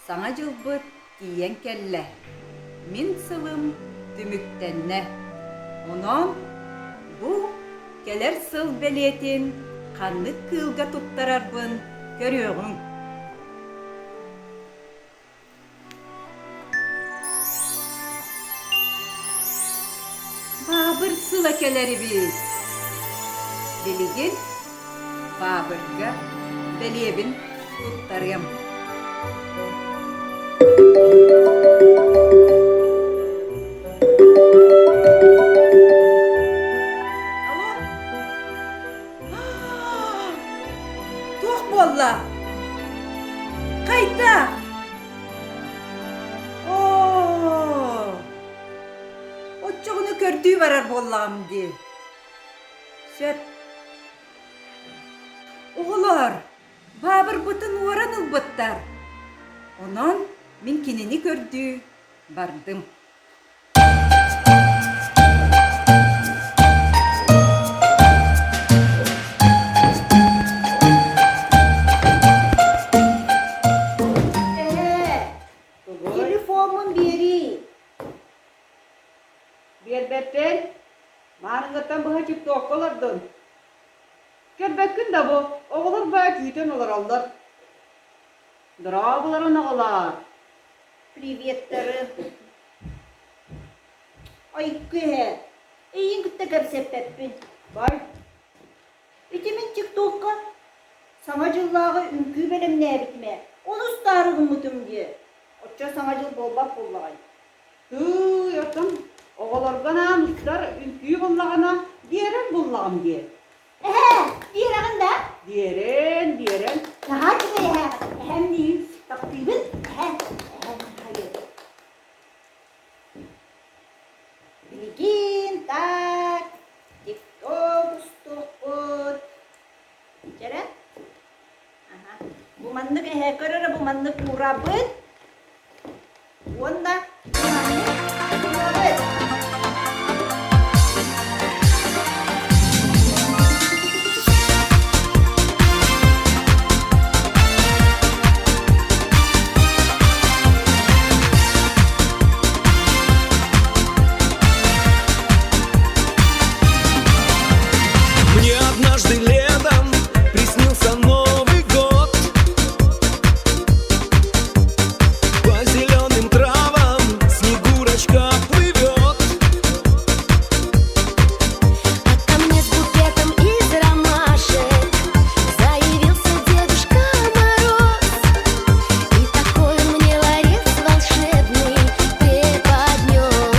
Sana cılbıt giyen kelle. Min sılım tümüktenne. Onon bu keler sıl beletin kanlık kılga tuttararbın görüyorsun. Babır sıla keleri biz. Biligin Babırga beliyebin tuttarıyım. Alo? Tuh bolla. Kayta. O çoğunu kördüğü varar bollağım di. Söt. Oğlar, Babır bıtın uğran ılbıttar. Onon min kinini gördü, bardım. Telefonun biri. Bir betten, manıngatan bu hacip dokkolardın. Kerbekin de bu, oğullar bayak yiten olar allar. Drağılar anağılar. Приветтары. Ay köhe. İyin gitti gapseppeppin. Bay, Bitimin TikTok'a. Sana cıllağı ünkü benim ne bitme. Onu starığım mutum diye. Otça sana cıl bolbak bollağay. tüü yatım. Oğullar bana nuslar, ünküyü bollağına, diğeren bollağım diye. Diğerağın da. Diğeren. Daha kime he. Hem değil. Takdibin. Hayır. Bilgin tak. TikTok stokut. Cere? Aha. Bu mandık karara bu mandık murabit. Wanda. Bu mandık murabit. Мне однажды летом приснился Новый год. По зеленым травам Снегурочка плывет. А ко мне с букетом из ромашек заявился Дедушка Мороз. И такой он мне ларец волшебный преподнес.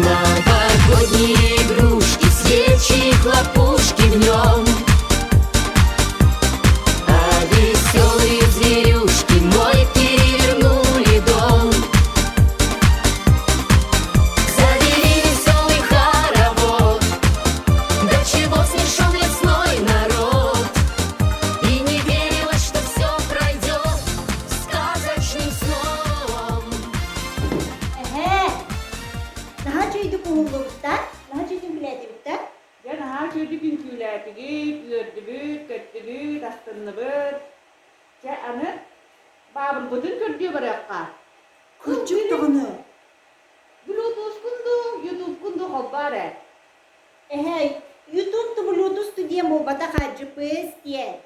Новогодние игрушки, свечи, хлопушки в нем. А веселые зверюшки мой перевернули дом. Завели веселый хоровод. До чего смешон лесной народ. И не верилось, что все пройдет сказочным сном. Daha çöydü kuğullukta. Daha çöydü biletimde. Ben her çocuk ünküyletigi, üördübüt, köttübüt, astınlıbıt. Ke anı, babır budun kördüğü bırakka. Kırcık dağını. Bluetooth kundu, YouTube kundu hobbare. YouTube'da Bluetooth diye mobata harcıpız diye.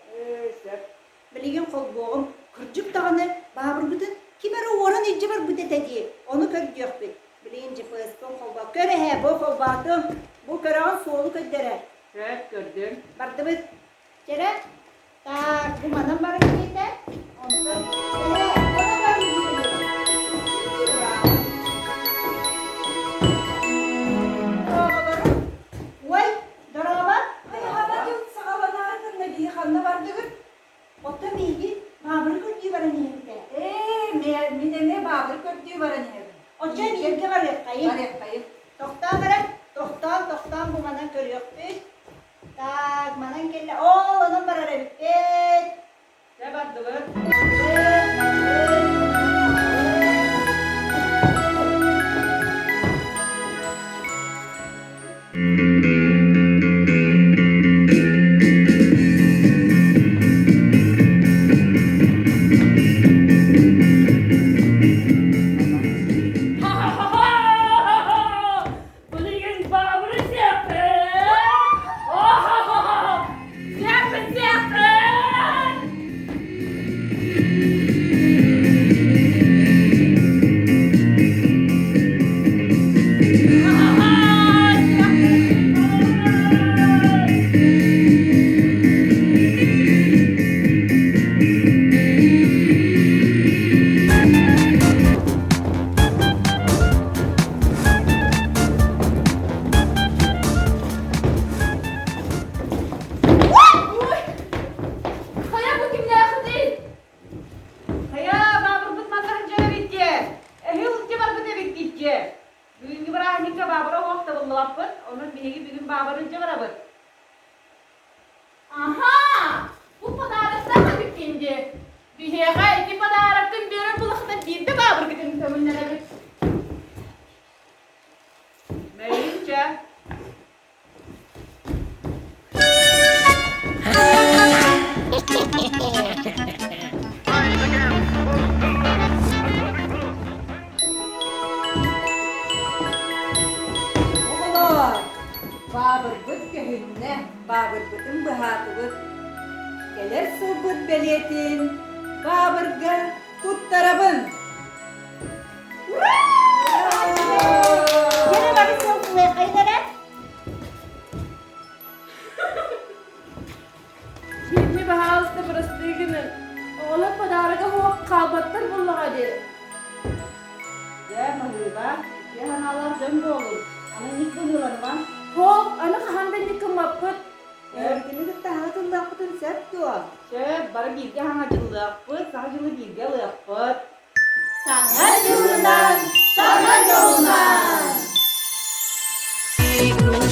Sep. Bilgin kolboğum. Kırcık dağını. Babır bütün. Kimere oran iyice var bu diye. Onu kördüğü bit. Bilinci fıskın kolbak. Köre bu kolbatım. Bu kırağın soğulu köddere. Sep gördüm. Bardı bit. Kere. Tak bu manam barı gide. Ondan. Ona var mı? Vay, daraba. Ay halacım sağlana ardın ne kanna vardı gül. Otta bilgi, babır kördüğü var niyette. Minene Babır kördüğü var ne? Otta bilgi var ya kayıp. Var ya kayıp. Toktan var. Toktan bu manan körüyor biz. Tak manan kelle. Oo, onun var ara bitti. Sep ardıbıt. Yeha iki padarakın birer bulakta bir de babur gidin tömünlere bir. Meyince. Oğullar, babır büt göhünne, babır bütün bıhatı büt. Gelir sırbıt beletin, babırga tut tarafın. Gene bakı soğukluğa kaydara. Şimdi bahasta burası günün. Oğlan padaraka hoğuk kalbattır bullağa deri. Ya mahluba. Ya hanalar döndü olur. Ana yıkılıyorlar lan. Hoğuk ana kahanda yıkılmapıt. Erkini de tahatın lafıtın sert doğa. Bara birge hanacılık pıt, sahacılık birge lık Sana yolundan, sana yolundan. Игрушки